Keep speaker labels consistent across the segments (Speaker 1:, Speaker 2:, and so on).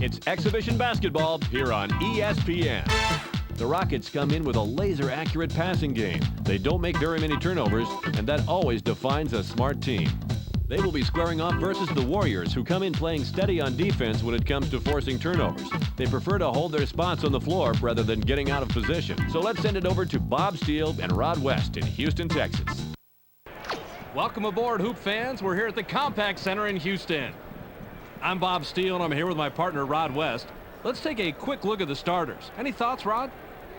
Speaker 1: It's exhibition basketball here on ESPN. The Rockets come in with a laser-accurate passing game. They don't make very many turnovers, and that always defines a smart team. They will be squaring off versus the Warriors, who come in playing steady on defense when it comes to forcing turnovers. They prefer to hold their spots on the floor rather than getting out of position. So let's send it over to Bob Steele and Rod West in Houston, Texas.
Speaker 2: Welcome aboard, Hoop fans. We're here at the Compaq Center in Houston. I'm Bob Steele, and I'm here with my partner, Rod West. Let's take a quick look at the starters. Any thoughts, Rod?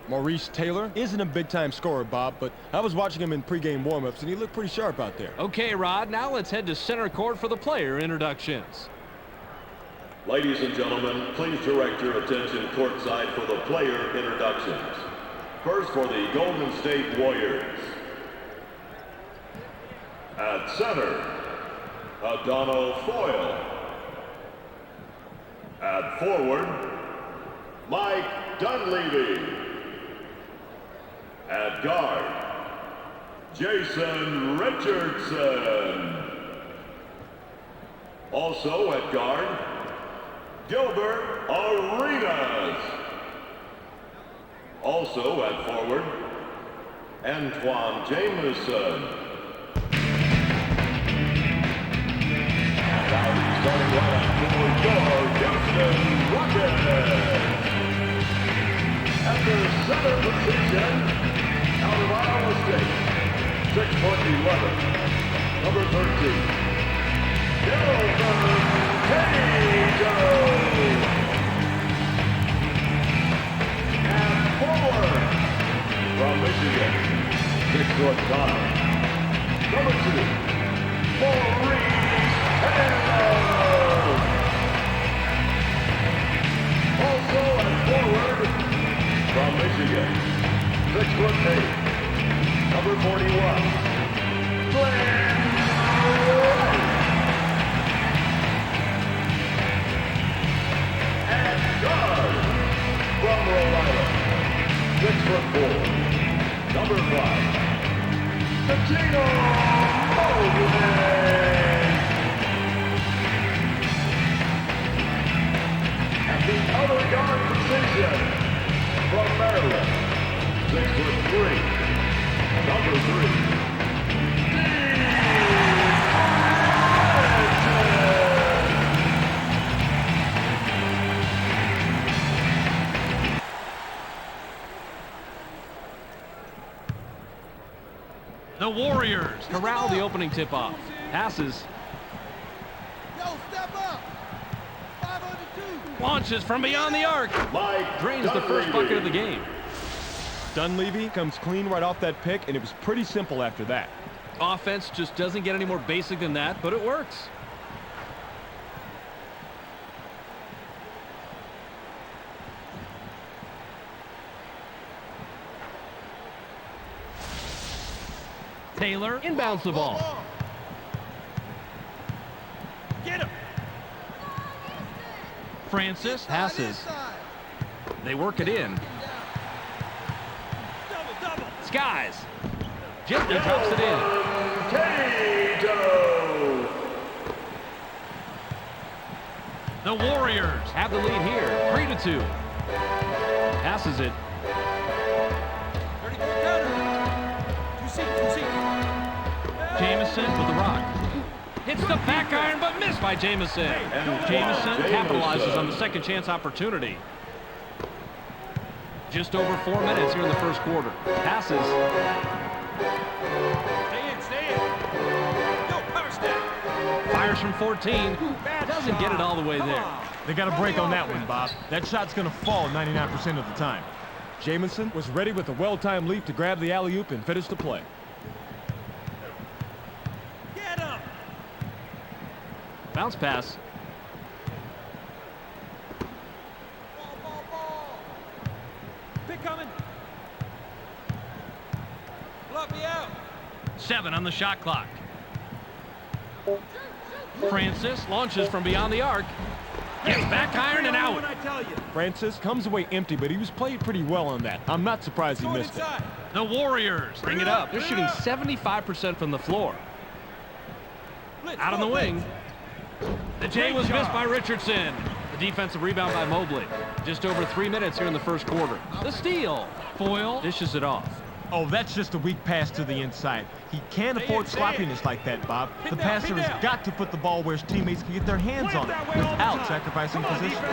Speaker 3: Maurice Taylor isn't a big-time scorer, Bob, but I was watching him in pregame warm-ups, and he looked pretty sharp out there.
Speaker 2: Okay, Rod, now let's head to center court for the player introductions.
Speaker 4: Ladies and gentlemen, please direct your attention courtside for the player introductions. First for the Golden State Warriors. At center, Adonal Foyle. At forward, Mike Dunleavy. At guard, Jason Richardson. Also at guard, Gilbert Arenas. Also at forward, Antoine Jamison. Starting right up for your Houston Rockets. At the center position, out of Iowa State, 6'11", number 13, Gilbert Cato. And forward, from Michigan, 6'5", number 2, Maurice Taylor. Also at forward, from Michigan, 6'8", number 41, Glenn Wright. And guard, from Rhode Island, 6'4", number 5, Cuttino Mobley. The other guard position from Maryland, 6'3", number 3, Steve
Speaker 2: The Warriors corral the opening tip-off. Passes. Launches from beyond the arc. Drains the first bucket of the game.
Speaker 3: Dunleavy comes clean right off that pick, and it was pretty simple after that.
Speaker 2: Offense just doesn't get any more basic than that, but it works. Taylor inbounds the ball. Get him. Francis passes. They work it in. Skies gently drops it in.
Speaker 4: Cato.
Speaker 2: The Warriors have the lead here, 3-2. Passes it. Jamison with the rock. Hits the back iron, but missed by Jamison. Jamison capitalizes on the second chance opportunity. Just over 4 minutes here in the first quarter. Passes. Stay in. Go, power step. Fires from 14. Doesn't get it all the way there.
Speaker 3: They got a break on that one, Bob. That shot's going to fall 99% of the time. Jamison was ready with a well-timed leap to grab the alley-oop and finish the play.
Speaker 2: Bounce pass.
Speaker 5: Ball. Pick coming. Block me out.
Speaker 2: 7 on the shot clock. Francis launches from beyond the arc. Gets back iron and out.
Speaker 3: Francis comes away empty, but he was played pretty well on that. I'm not surprised he missed it.
Speaker 2: The Warriors bring it up. They're shooting 75% from the floor. Out on the wing. The J was missed by Richardson. The defensive rebound by Mobley. Just over 3 minutes here in the first quarter. The steal. Foyle dishes it off.
Speaker 3: Oh, that's just a weak pass to the inside. He can't afford sloppiness like that, Bob. The passer has got to put the ball where his teammates can get their hands on it without sacrificing position.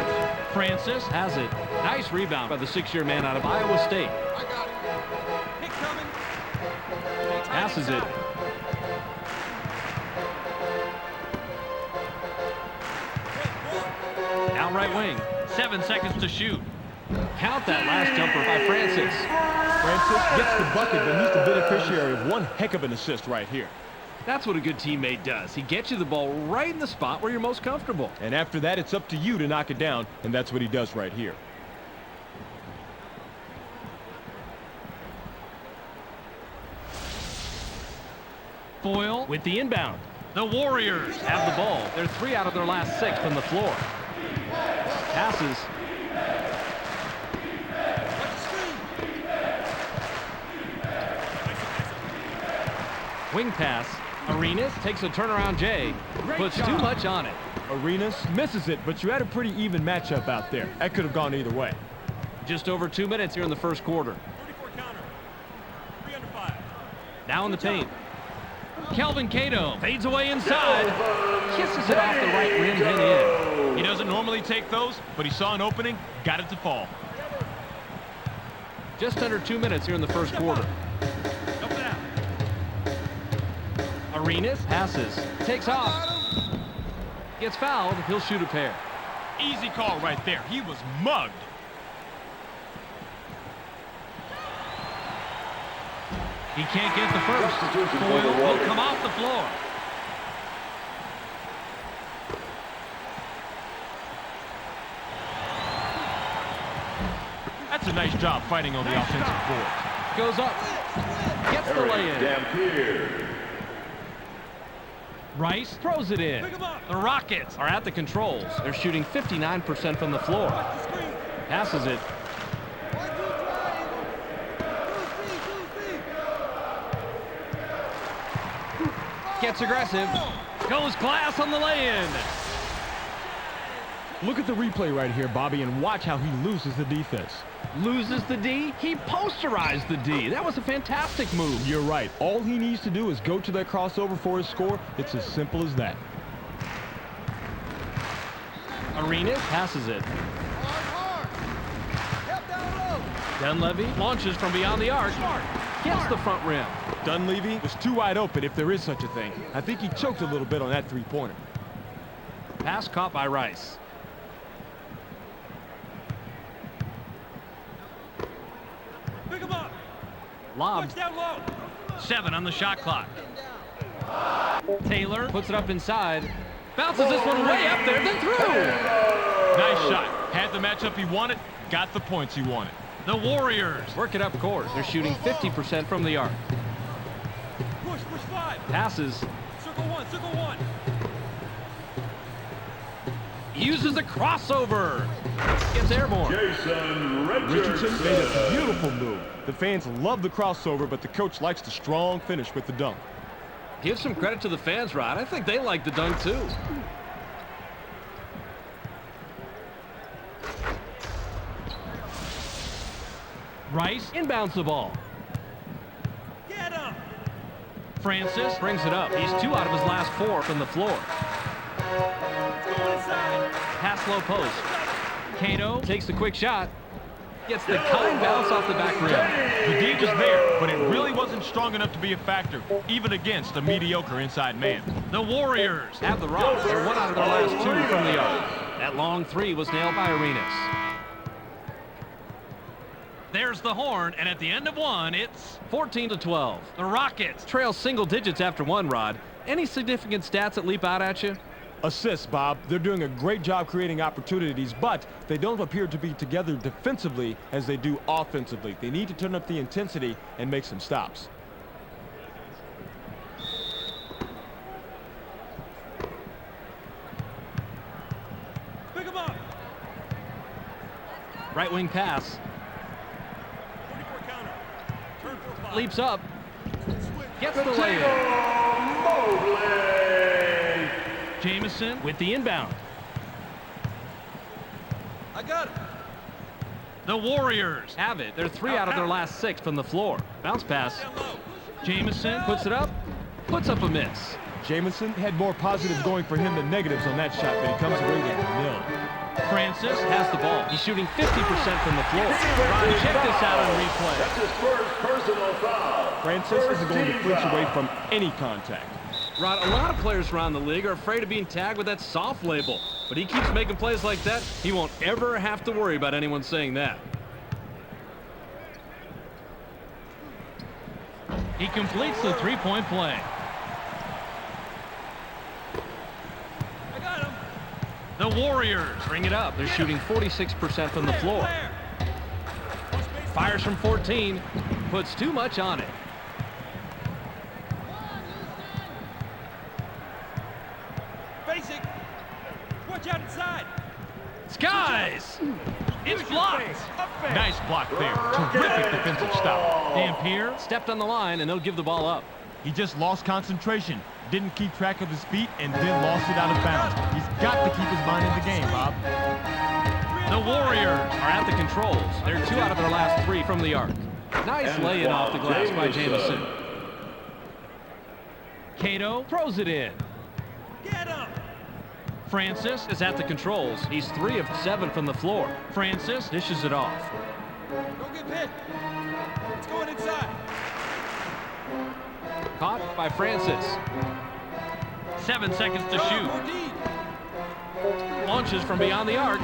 Speaker 2: Francis has it. Nice rebound by the 6-year man out of Iowa State.
Speaker 5: Pick coming.
Speaker 2: Passes it. Down right wing. 7 seconds to shoot. Count that last jumper by Francis.
Speaker 3: Francis gets the bucket, but he's the beneficiary of one heck of an assist right here.
Speaker 2: That's what a good teammate does. He gets you the ball right in the spot where you're most comfortable.
Speaker 3: And after that, it's up to you to knock it down, and that's what he does right here.
Speaker 2: Foyle with the inbound. The Warriors have the ball. They're 3 out of their last 6 from the floor. Passes. Wing pass. Arenas takes a turnaround J. Puts too much on it.
Speaker 3: Arenas misses it, but you had a pretty even matchup out there. That could have gone either way.
Speaker 2: Just over 2 minutes here in the first quarter.
Speaker 5: 34 counter. 3 under 5.
Speaker 2: Now in the paint. Kelvin Cato fades away inside. Kisses it off the right rim, then in.
Speaker 3: He doesn't normally take those, but he saw an opening, got it to fall.
Speaker 2: Just under 2 minutes here in the first quarter.
Speaker 5: Help it out.
Speaker 2: Arenas passes. Takes off. Gets fouled. He'll shoot a pair.
Speaker 3: Easy call right there. He was mugged.
Speaker 2: He can't get the first.
Speaker 4: Substitution for the
Speaker 2: Foyle will
Speaker 4: Warriors.
Speaker 2: come off the floor.
Speaker 3: That's a nice job fighting on the offensive board.
Speaker 2: Goes up. Gets the
Speaker 4: Eric
Speaker 2: lay-in.
Speaker 4: Dampier.
Speaker 2: Rice throws it in.
Speaker 5: Pick him up.
Speaker 2: The Rockets are at the controls. They're shooting 59% from the floor.
Speaker 5: The screen.
Speaker 2: Passes it. Gets aggressive. Goes glass on the lay-in.
Speaker 3: Look at the replay right here, Bobby, and watch how he loses the defense.
Speaker 2: Loses the D. He posterized the D. That was a fantastic move.
Speaker 3: You're right. All he needs to do is go to that crossover for his score. It's as simple as that.
Speaker 2: Arenas passes it. Dunleavy launches from beyond the arc. Gets the front rim.
Speaker 3: Dunleavy was too wide open, if there is such a thing. I think he choked a little bit on that three-pointer.
Speaker 2: Pass caught by Rice.
Speaker 5: Pick him up.
Speaker 2: Lob.
Speaker 5: Watch down low.
Speaker 2: 7 on the shot clock. Taylor puts it up inside. Bounces this one way up there, then through.
Speaker 3: Nice shot. Had the matchup he wanted, got the points he wanted.
Speaker 2: The Warriors work it up court. They're shooting 50% from the arc.
Speaker 5: Push 5.
Speaker 2: Passes.
Speaker 5: Circle 1, circle 1.
Speaker 2: Uses a crossover. Gets airborne.
Speaker 4: Jason
Speaker 3: Richardson made a
Speaker 4: Richardson.
Speaker 3: beautiful move. The fans love the crossover, but the coach likes the strong finish with the dunk.
Speaker 2: Give some credit to the fans, Rod. I think they like the dunk, too. Rice inbounds the ball.
Speaker 5: Get him.
Speaker 2: Francis brings it up. He's 2 out of his last 4 from the floor.
Speaker 5: Let's go inside.
Speaker 2: Pass low post. Cato takes the quick shot. Gets the kind bounce off the back rim.
Speaker 3: The D was there, but it really wasn't strong enough to be a factor, even against a mediocre inside man.
Speaker 2: The Warriors have the rock. They're 1 out of their last 2 from the arc. That long 3 was nailed by Arenas. There's the horn, and at the end of 1, it's 14-12. The Rockets trail single digits after 1, Rod. Any significant stats that leap out at you?
Speaker 3: Assists, Bob. They're doing a great job creating opportunities, but they don't appear to be together defensively as they do offensively. They need to turn up the intensity and make some stops.
Speaker 5: Pick him up.
Speaker 2: Right wing pass.
Speaker 5: 44 counter. Turn 4-5.
Speaker 2: Leaps up. Gets the lay-in.
Speaker 4: Mobley.
Speaker 2: Jamison with the inbound.
Speaker 5: I got it.
Speaker 2: The Warriors have it. They're 3 out of their last 6 from the floor. Bounce pass.
Speaker 5: Down low.
Speaker 2: Jamison puts it up. Puts up a miss.
Speaker 3: Jamison had more positives going for him than negatives on that shot, but he comes away with nil.
Speaker 2: Francis has the ball. He's shooting 50% from the floor. Ron, check this out on replay.
Speaker 4: That's his first personal foul.
Speaker 3: Francis isn't going to flinch away from any contact.
Speaker 2: Rod, a lot of players around the league are afraid of being tagged with that soft label. But he keeps making plays like that. He won't ever have to worry about anyone saying that. He completes the three-point play.
Speaker 5: I got him.
Speaker 2: The Warriors bring it up. They're shooting 46% from the floor.
Speaker 5: Player.
Speaker 2: Fires from 14. Puts too much on it.
Speaker 5: Basic. Watch out inside.
Speaker 2: Skies! It's blocked.
Speaker 3: Nice block there. Terrific defensive stop.
Speaker 2: Dampier stepped on the line, and they'll give the ball up.
Speaker 3: He just lost concentration, didn't keep track of his feet, and then lost it out of bounds. He's got to keep his mind in the game, Bob.
Speaker 2: The Warriors are at the controls. They're 2 out of their last 3 from the arc. Nice lay-in off the glass by Jamison. Cato throws it in.
Speaker 5: Get him.
Speaker 2: Francis is at the controls. He's 3 of 7 from the floor. Francis dishes it off.
Speaker 5: Don't get hit. It's going inside.
Speaker 2: Caught by Francis. 7 seconds to shoot.
Speaker 5: Go deep.
Speaker 2: Launches from beyond the arc.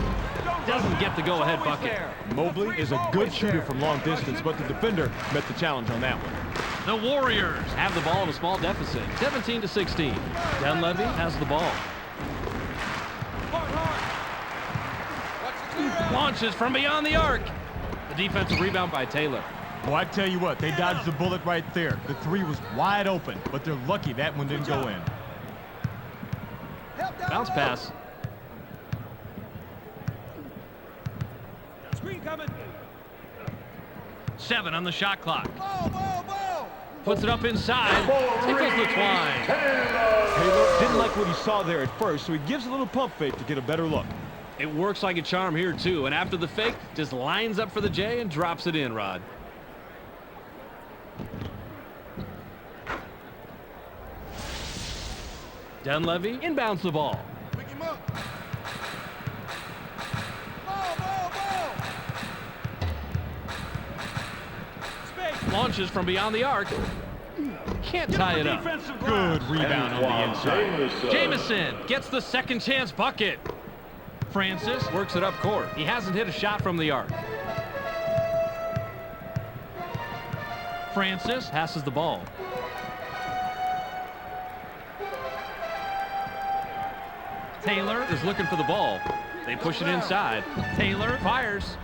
Speaker 2: Doesn't get the go-ahead bucket.
Speaker 3: Mobley is a good shooter from long distance, but the defender met the challenge on that one.
Speaker 2: The Warriors have the ball in a small deficit, 17-16. Dunleavy has the ball.
Speaker 5: Hard. Watch the clear.
Speaker 2: Launches from beyond the arc. The defensive rebound by Taylor.
Speaker 3: Well, I tell you what, they dodged the bullet right there. The 3 was wide open, but they're lucky that one didn't go in.
Speaker 2: Bounce pass.
Speaker 5: Screen coming.
Speaker 2: 7 on the shot clock.
Speaker 5: Ball.
Speaker 2: Puts it up inside. Tickles the twine.
Speaker 3: Taylor didn't like what he saw there at first, so he gives a little pump fake to get a better look.
Speaker 2: It works like a charm here, too. And after the fake, just lines up for the J and drops it in, Rod. Dunleavy inbounds the ball.
Speaker 5: Pick him up. Ball. Space.
Speaker 2: Launches from beyond the arc. Can't tie it up.
Speaker 3: Good rebound on the inside.
Speaker 2: Jamison gets the second chance bucket. Francis works it up court. He hasn't hit a shot from the arc. Francis passes the ball. Taylor is looking for the ball. They push it inside. Taylor fires.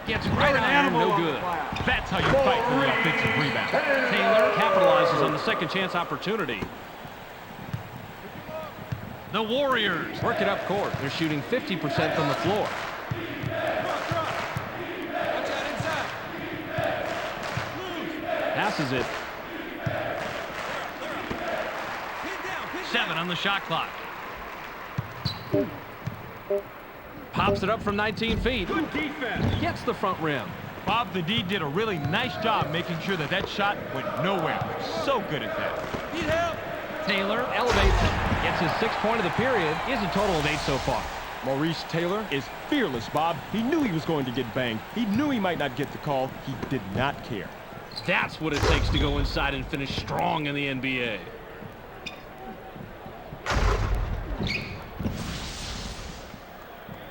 Speaker 2: Gets right iron, no good.
Speaker 3: That's how you fight for the offensive rebound.
Speaker 2: Taylor capitalizes on the second chance opportunity. The Warriors work it up court. They're shooting 50% from the floor.
Speaker 5: Watch out inside.
Speaker 2: Passes it.
Speaker 5: Pin down.
Speaker 2: 7 on the shot clock. Pops it up from 19 feet.
Speaker 5: Good defense.
Speaker 2: Gets the front rim.
Speaker 3: Bob, the D did a really nice job making sure that that shot went nowhere. So good at that.
Speaker 5: Need help.
Speaker 2: Taylor elevates it. Gets his 6th point of the period. He has a total of 8 so far.
Speaker 3: Maurice Taylor is fearless, Bob. He knew he was going to get banged. He knew he might not get the call. He did not care.
Speaker 2: That's what it takes to go inside and finish strong in the NBA.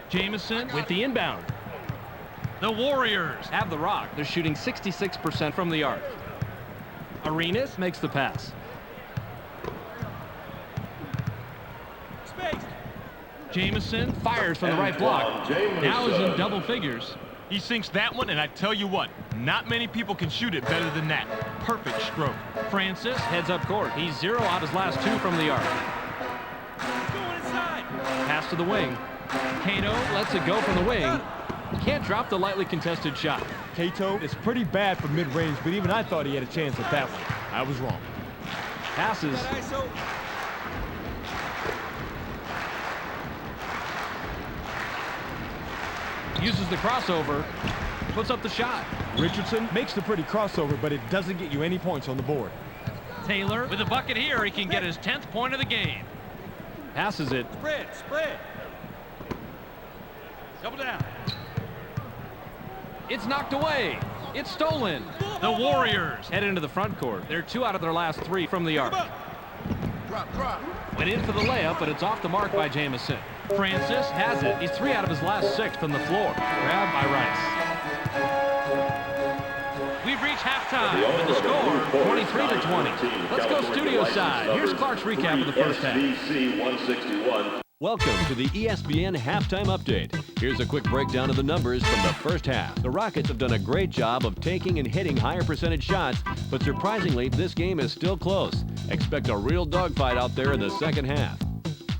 Speaker 2: Jamison with the inbound. The Warriors have the rock. They're shooting 66% from the arc. Arenas makes the pass.
Speaker 5: Space.
Speaker 2: Jamison fires from the right block. Now is in double figures.
Speaker 3: He sinks that one, and I tell you what, not many people can shoot it better than that. Perfect stroke.
Speaker 2: Francis heads up court. He's 0 out his last 2 from the arc.
Speaker 5: Going inside.
Speaker 2: Pass to the wing. Cato lets it go from the wing. Can't drop the lightly contested shot.
Speaker 3: Cato is pretty bad for mid-range, but even I thought he had a chance at that one. I was wrong.
Speaker 2: Passes.
Speaker 5: That ISO.
Speaker 2: Uses the crossover. Puts up the shot.
Speaker 3: Richardson makes the pretty crossover, but it doesn't get you any points on the board.
Speaker 2: Taylor with a bucket here. He can get his 10th point of the game. Passes it.
Speaker 5: Spread. Double down.
Speaker 2: It's knocked away. It's stolen. The Warriors head into the front court. They're 2 out of their last 3 from the arc.
Speaker 5: Drop.
Speaker 2: Went in for the layup, but it's off the mark by Jamison. Francis has it. He's 3 out of his last 6 from the floor. Grabbed by Rice. We've reached halftime with the score 23-20. Let's go studio side. Here's Clark's recap of the first half.
Speaker 4: SBC 161.
Speaker 1: Welcome to the ESPN Halftime Update. Here's a quick breakdown of the numbers from the first half. The Rockets have done a great job of taking and hitting higher percentage shots, but surprisingly, this game is still close. Expect a real dogfight out there in the second half.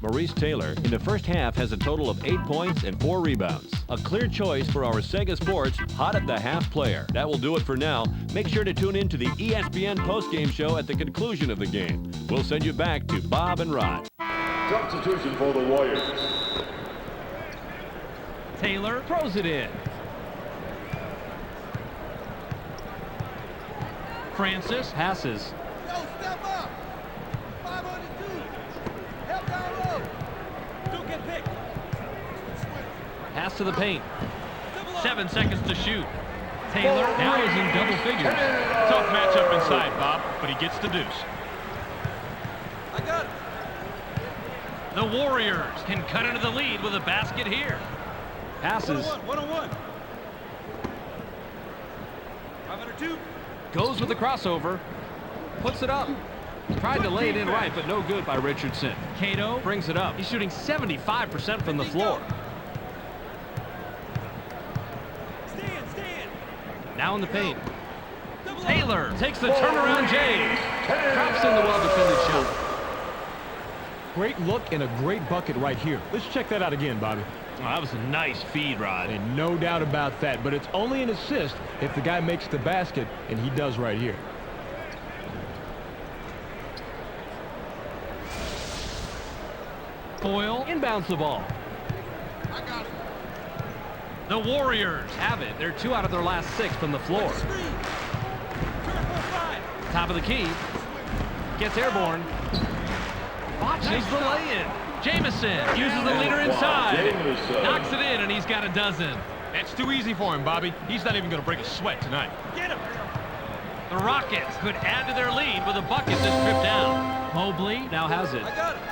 Speaker 1: Maurice Taylor, in the first half, has a total of 8 points and 4 rebounds. A clear choice for our Sega Sports Hot at the Half player. That will do it for now. Make sure to tune in to the ESPN postgame show at the conclusion of the game. We'll send you back to Bob and Rod.
Speaker 4: Substitution for the Warriors.
Speaker 2: Taylor throws it in. Francis passes.
Speaker 5: Yo, step up. 5 on the 2. Help down low. Don't get picked.
Speaker 2: Pass to the paint. 7 seconds to shoot. Taylor now is in double figures.
Speaker 6: Tough matchup inside, Bob, but he gets the deuce.
Speaker 5: I got it.
Speaker 2: The Warriors can cut into the lead with a basket here. Passes.
Speaker 5: One-on-one. 5 under 2.
Speaker 2: Goes with the crossover. Puts it up. Tried to lay it in right, but no good by Richardson. Cato brings it up. He's shooting 75% from the floor.
Speaker 5: Stand.
Speaker 2: Now in the paint. Taylor takes the turnaround J. Drops in the well-defended shot.
Speaker 3: Great look and a great bucket right here. Let's check that out again, Bobby.
Speaker 2: Oh, that was a nice feed, Rod.
Speaker 3: And no doubt about that, but it's only an assist if the guy makes the basket, and he does right here.
Speaker 2: Boyle inbounds the ball.
Speaker 5: I got it.
Speaker 2: The Warriors have it. They're 2 out of their last 6 from the floor.
Speaker 5: Screen. Turn 4-5.
Speaker 2: Top of the key. Gets airborne. Botches the lay-in. Jamison uses the leader inside.
Speaker 4: Jamison.
Speaker 2: Knocks it in, and he's got a dozen.
Speaker 6: That's too easy for him, Bobby. He's not even going to break a sweat tonight.
Speaker 5: Get him.
Speaker 2: The Rockets could add to their lead with a bucket to strip down. Mobley now has it.
Speaker 5: I got it.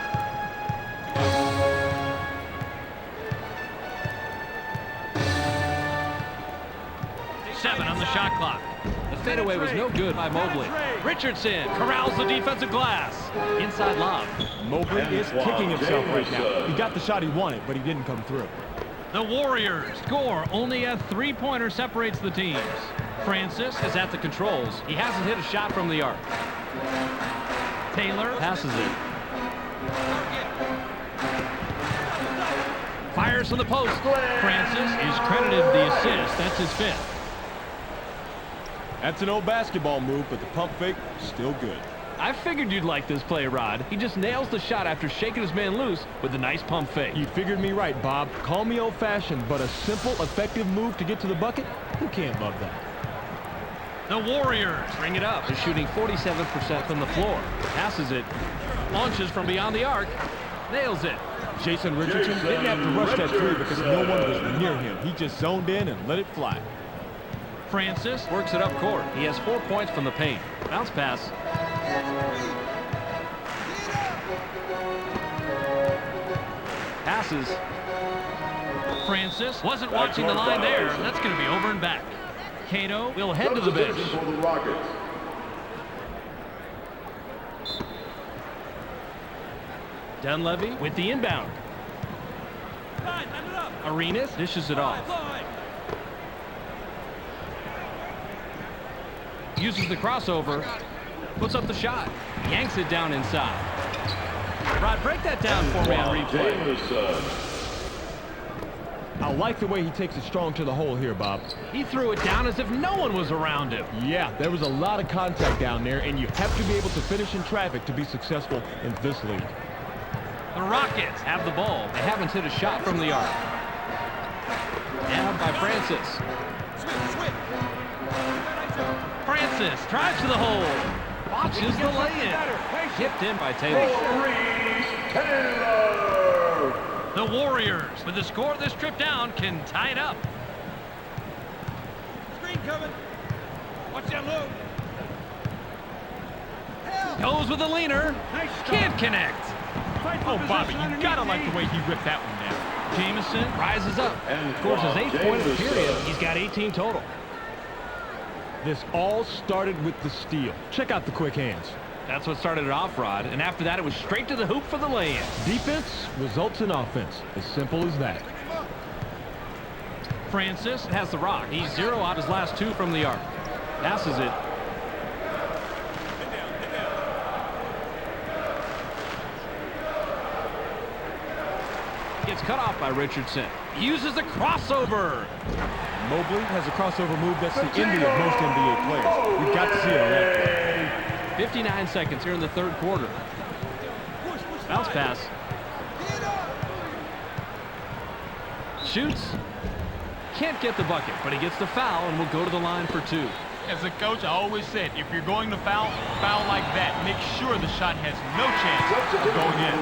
Speaker 2: 7 on the shot clock. The fadeaway was no good by Mobley. Richardson corrals the defensive glass. Inside lob.
Speaker 3: Mobley is kicking himself right now. He got the shot he wanted, but he didn't come through.
Speaker 2: The Warriors score. Only a 3-pointer separates the teams. Francis is at the controls. He hasn't hit a shot from the arc. Taylor passes it. Fires from the post. Francis is credited the assist. That's his 5th.
Speaker 3: That's an old basketball move, but the pump fake, still good.
Speaker 2: I figured you'd like this play, Rod. He just nails the shot after shaking his man loose with a nice pump fake.
Speaker 3: You figured me right, Bob. Call me old-fashioned, but a simple, effective move to get to the bucket? Who can't love that?
Speaker 2: The Warriors bring it up. They're shooting 47% from the floor. Passes it. Launches from beyond the arc. Nails it.
Speaker 3: Jason Richardson didn't have to rush that three because no one was near him. He just zoned in and let it fly.
Speaker 2: Francis works it up court. He has 4 points from the paint. Bounce pass. Passes. Francis wasn't watching the line there. That's going to be over and back. Cato will head to the bench.
Speaker 4: For the Rockets.
Speaker 2: Dunleavy with the inbound. Arenas dishes it off. Uses the crossover. Puts up the shot. Yanks it down inside. Rod, break that down for me on replay.
Speaker 4: Jamison.
Speaker 3: I like the way he takes it strong to the hole here, Bob.
Speaker 2: He threw it down as if no one was around him.
Speaker 3: Yeah, there was a lot of contact down there, and you have to be able to finish in traffic to be successful in this league.
Speaker 2: The Rockets have the ball. They haven't hit a shot from the arc. Nabbed by Francis.
Speaker 5: Switch.
Speaker 2: Francis drives to the hole. Watches the lay-in. Tipped in by Taylor.
Speaker 4: Maurice Taylor.
Speaker 2: The Warriors, with the score of this trip down, can tie it up.
Speaker 5: Screen coming. Watch that low. Help.
Speaker 2: Goes with the leaner. Can't connect.
Speaker 6: Oh, Bobby, you gotta like the way he ripped that one down.
Speaker 2: Jamison rises up.
Speaker 4: And
Speaker 2: Scores his 8th point of the
Speaker 4: Jamison.
Speaker 2: period. He's got 18 total.
Speaker 3: This all started with the steal. Check out the quick hands.
Speaker 2: That's what started it off, Rod. And after that, it was straight to the hoop for the lay-in.
Speaker 3: Defense results in offense. As simple as that.
Speaker 2: Francis has the rock. He's 0 out his last 2 from the arc. Passes it. Gets cut off by Richardson. He uses a crossover.
Speaker 3: Mobley has a crossover move that's the envy of most NBA players. You've got to see it on that play.
Speaker 2: 59 seconds here in the third quarter. Bounce pass.
Speaker 5: Get up.
Speaker 2: Shoots. Can't get the bucket, but he gets the foul and will go to the line for 2.
Speaker 6: As a coach, I always said, if you're going to foul like that, make sure the shot has no chance of going in.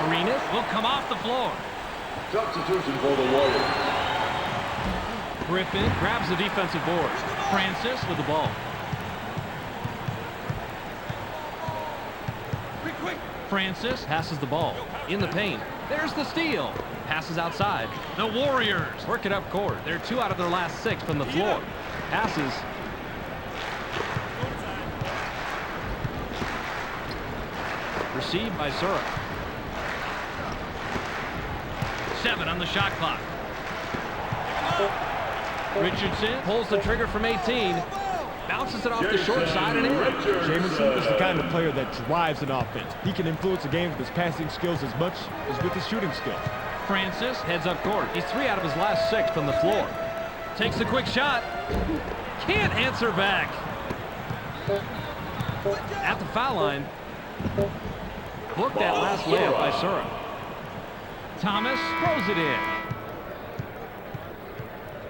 Speaker 2: Arenas will come off the floor.
Speaker 4: Substitution for the Warriors.
Speaker 2: Griffin grabs the defensive board. Francis with the ball.
Speaker 5: Quick.
Speaker 2: Francis passes the ball in the paint. There's the steal. Passes outside. The Warriors work it up court. They're 2 out of their last 6 from the floor. Passes. Received by Sura. 7 on the shot clock. Richardson pulls the trigger from 18. Bounces it off the short side and in.
Speaker 3: Jamison is the kind of player that drives an offense. He can influence a game with his passing skills as much as with his shooting skills.
Speaker 2: Francis heads up court. He's 3 out of his last 6 from the floor. Takes a quick shot. Can't answer back. At the foul line. Booked that last layup by Sura. Thomas throws it in.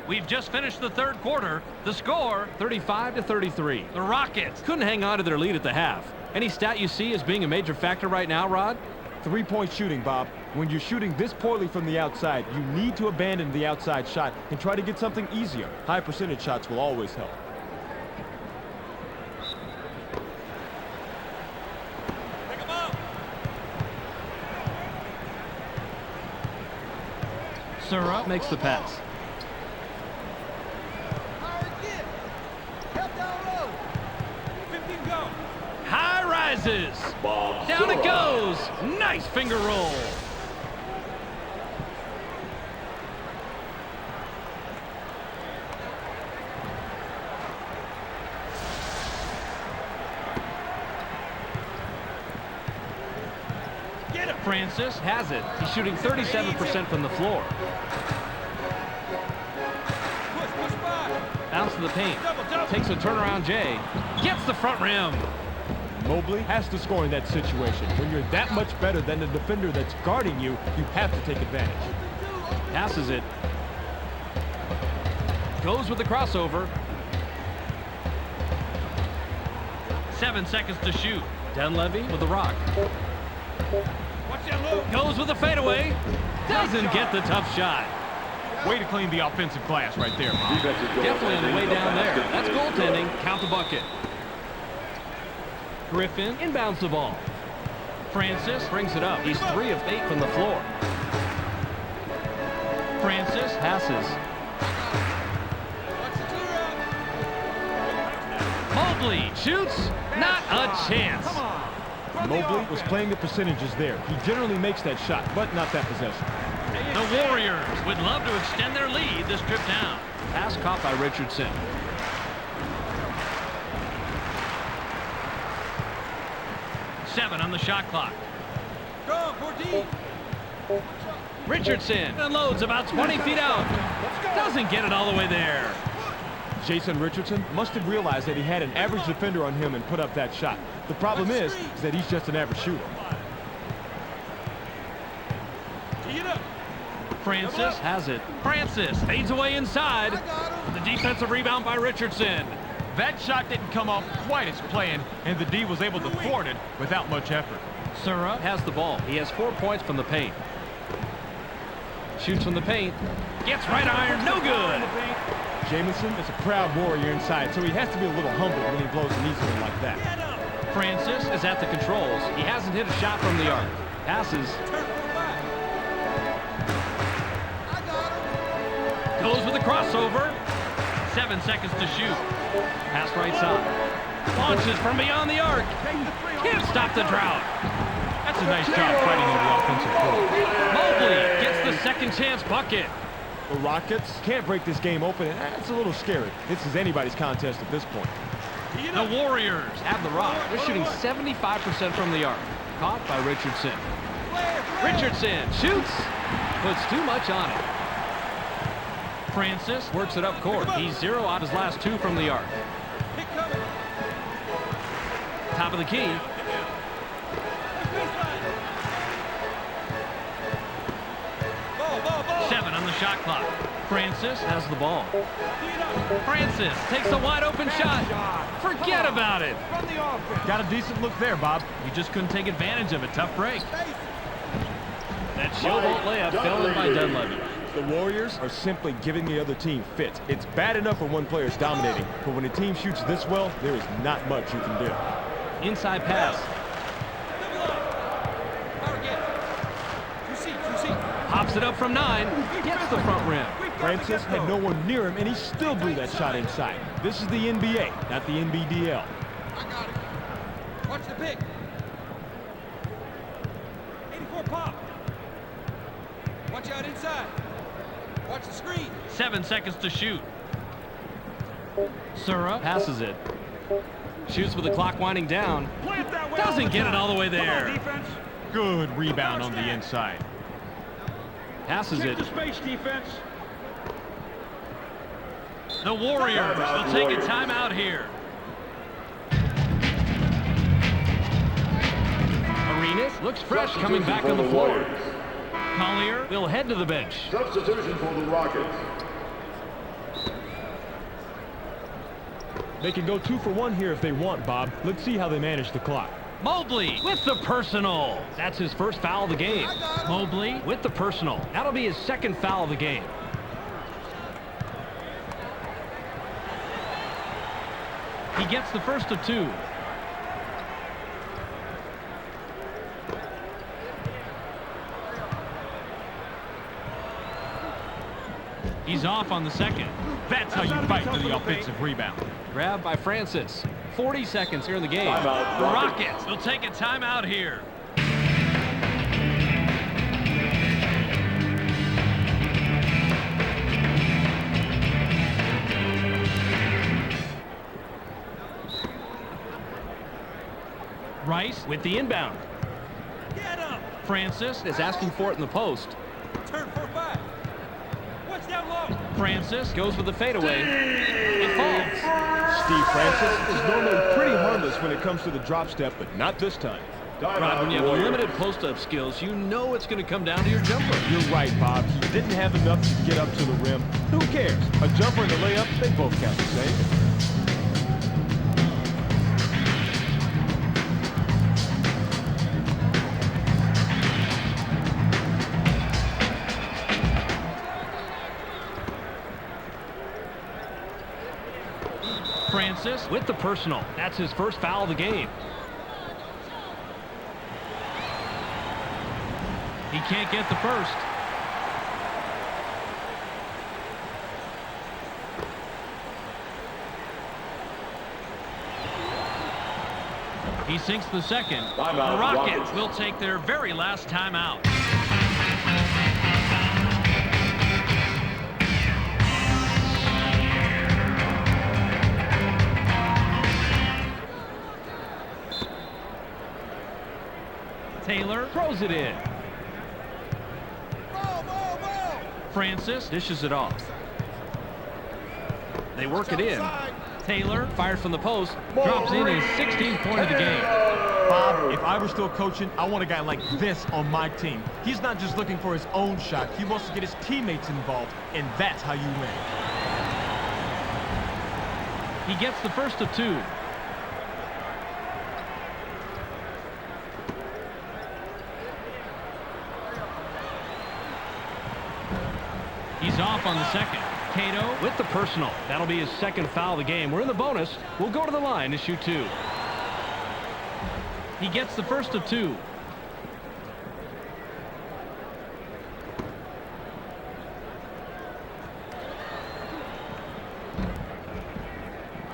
Speaker 2: We've just finished the third quarter. The score, 35-33. The Rockets couldn't hang on to their lead at the half. Any stat you see as being a major factor right now, Rod?
Speaker 3: Three-point shooting, Bob. When you're shooting this poorly from the outside, you need to abandon the outside shot and try to get something easier. High percentage shots will always help.
Speaker 2: Sura makes the pass.
Speaker 5: Higher again. Help down low. 15 go.
Speaker 2: High rises.
Speaker 4: Bob
Speaker 2: Down it
Speaker 4: Sura.
Speaker 2: goes. Nice finger roll.
Speaker 5: Get him.
Speaker 2: Francis has it. He's shooting 37% from the floor.
Speaker 5: Push back.
Speaker 2: Bounce to the paint.
Speaker 5: Double.
Speaker 2: Takes a turnaround J. Gets the front rim.
Speaker 3: Mobley has to score in that situation. When you're that much better than the defender that's guarding you, you have to take advantage.
Speaker 2: Passes it. Goes with the crossover. 7 seconds to shoot. Dunleavy with the rock.
Speaker 5: Watch that low.
Speaker 2: Goes with the fadeaway. Doesn't get the tough shot.
Speaker 6: Way to clean the offensive glass right there, Bob.
Speaker 4: Defensive
Speaker 2: Definitely on the way
Speaker 4: goaltending,
Speaker 2: down there.
Speaker 4: basket
Speaker 2: That's
Speaker 4: is
Speaker 2: goaltending.
Speaker 4: good.
Speaker 2: Count the bucket. Griffin inbounds the ball. Francis brings it up. He's 3 of 8 from the floor. Francis passes.
Speaker 5: Watch the clear out.
Speaker 2: Mobley shoots. Not a chance.
Speaker 3: Mobley was playing the percentages there. He generally makes that shot, but not that possession.
Speaker 2: The Warriors would love to extend their lead this trip down. Pass caught by Richardson. Seven on the shot clock.
Speaker 5: Go, 14.
Speaker 2: Richardson unloads about 20 feet out. Doesn't get it all the way there.
Speaker 3: Jason Richardson must have realized that he had an average defender on him and put up that shot. The problem is that he's just an average shooter.
Speaker 5: Tee it up.
Speaker 2: Francis has it. Francis fades away inside.
Speaker 5: I got him.
Speaker 2: The defensive rebound by Richardson.
Speaker 6: That shot didn't come off quite as planned, and the D was able to thwart it without much effort.
Speaker 2: Sura has the ball. He has 4 points from the paint. Shoots from the paint. Gets right iron. No good.
Speaker 3: Jamison is a proud warrior inside, so he has to be a little humble when he blows an easy one like that.
Speaker 2: Francis is at the controls. He hasn't hit a shot from the arc. Passes.
Speaker 5: Turn for back. I got him.
Speaker 2: Goes with a crossover. 7 seconds to shoot. Pass right side. Launches from beyond the arc. Can't stop the drought.
Speaker 6: That's a nice job fighting over the offensive board.
Speaker 2: Mobley gets the second chance bucket.
Speaker 3: The Rockets can't break this game open, and that's a little scary. This is anybody's contest at this point.
Speaker 2: The Warriors have the rock. They're shooting 75% from the arc. Caught by Richardson. Richardson shoots. Puts too much on it. Francis works it up court. He's 0 out his last 2 from the arc.
Speaker 5: Pick coming.
Speaker 2: Top of the key.
Speaker 5: Ball.
Speaker 2: 7 on the shot clock. Francis has the ball. Francis takes a wide open shot. Forget about it.
Speaker 5: From the offense.
Speaker 6: Got a decent look there, Bob. He just couldn't take advantage of a tough break.
Speaker 2: That showboat layup fell in by Dunleavy.
Speaker 3: The Warriors are simply giving the other team fits. It's bad enough when one player is dominating, but when a team shoots this well, there is not much you can do.
Speaker 2: Inside pass. Pops it up from 9. Gets the front rim.
Speaker 3: Francis had no one near him, and he still blew that shot inside. This is the NBA, not the NBDL.
Speaker 5: I got it. Watch the pick. 84 pop. Watch out inside. Watch the screen.
Speaker 2: 7 seconds to shoot. Sura passes it. Shoots with the clock winding down. Doesn't get it all the way there.
Speaker 6: Good rebound on the inside.
Speaker 2: Passes it. The Warriors will take a timeout here. Arenas looks fresh coming back on the floor. Collier will head to the bench.
Speaker 4: Substitution for the Rockets.
Speaker 3: They can go 2 for 1 here if they want, Bob. Let's see how they manage the clock.
Speaker 2: Mobley with the personal. That's his first foul of the game. Mobley with the personal. That'll be his second foul of the game. He gets the first of 2. He's off on the second.
Speaker 6: That's how you fight for the offensive rebound.
Speaker 2: Grabbed by Francis. 40 seconds here in the game.
Speaker 4: Timeout,
Speaker 2: The
Speaker 4: Rockets.
Speaker 2: Rockets will take a timeout here. Rice with the inbound.
Speaker 5: Get up.
Speaker 2: Francis is asking for it in the post.
Speaker 5: Turn for back. Watch down low.
Speaker 2: Francis goes with the fadeaway. It falls.
Speaker 3: Steve Francis is normally pretty harmless when it comes to the drop step, but not this time.
Speaker 2: Rod, when you have limited post-up skills, you know it's going to come down to your jumper.
Speaker 3: You're right, Bob. He didn't have enough to get up to the rim. Who cares? A jumper and a layup, they both count the same.
Speaker 2: Francis with the personal. That's his first foul of the game. He can't get the first. He sinks the second.
Speaker 4: Timeout,
Speaker 2: The Rockets
Speaker 4: Rockets.
Speaker 2: will take their very last timeout. Taylor throws it in.
Speaker 5: Ball.
Speaker 2: Francis dishes it off. They work it in. Taylor fires from the post, drops in his 16th point of the game.
Speaker 3: Bob, if I were still coaching, I want a guy like this on my team. He's not just looking for his own shot. He wants to get his teammates involved, and that's how you win.
Speaker 2: He gets the first of 2. He's off on the second. Cato with the personal. That'll be his second foul of the game. We're in the bonus. We'll go to the line to shoot 2. He gets the first of 2.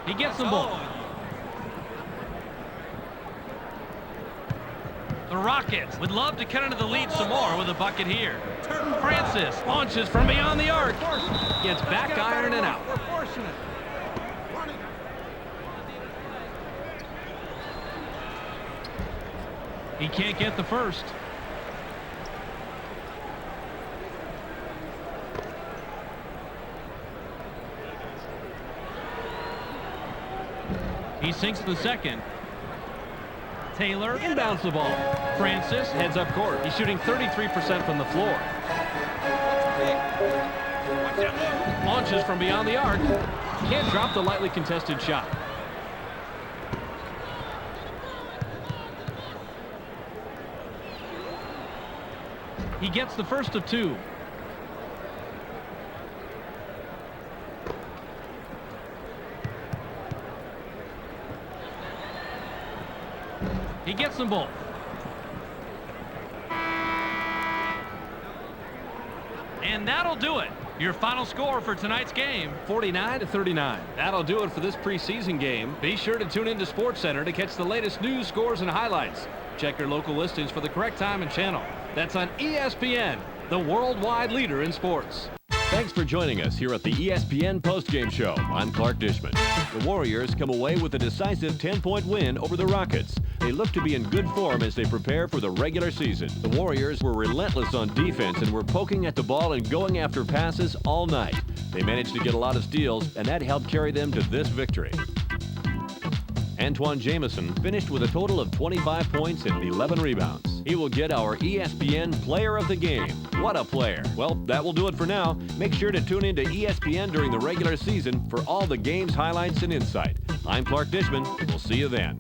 Speaker 2: He gets them both. The Rockets would love to cut into the lead some more with a bucket here. Francis launches from beyond the arc. Gets back iron and out.
Speaker 5: We're forcing it.
Speaker 2: He can't get the first. He sinks the second. Taylor inbounds the ball. Francis heads up court. He's shooting 33% from the floor. Launches from beyond the arc. Can't drop the lightly contested shot. He gets the first of 2. He gets them both. And that'll do it. Your final score for tonight's game, 49-39. That'll do it for this preseason game. Be sure to tune into SportsCenter to catch the latest news, scores, and highlights. Check your local listings for the correct time and channel. That's on ESPN, the worldwide leader in sports.
Speaker 1: Thanks for joining us here at the ESPN postgame show. I'm Clark Dishman. The Warriors come away with a decisive 10-point win over the Rockets. They look to be in good form as they prepare for the regular season. The Warriors were relentless on defense and were poking at the ball and going after passes all night. They managed to get a lot of steals, and that helped carry them to this victory. Antoine Jamison finished with a total of 25 points and 11 rebounds. He will get our ESPN Player of the Game. What a player. Well, that will do it for now. Make sure to tune into ESPN during the regular season for all the game's highlights and insight. I'm Clark Dishman. We'll see you then.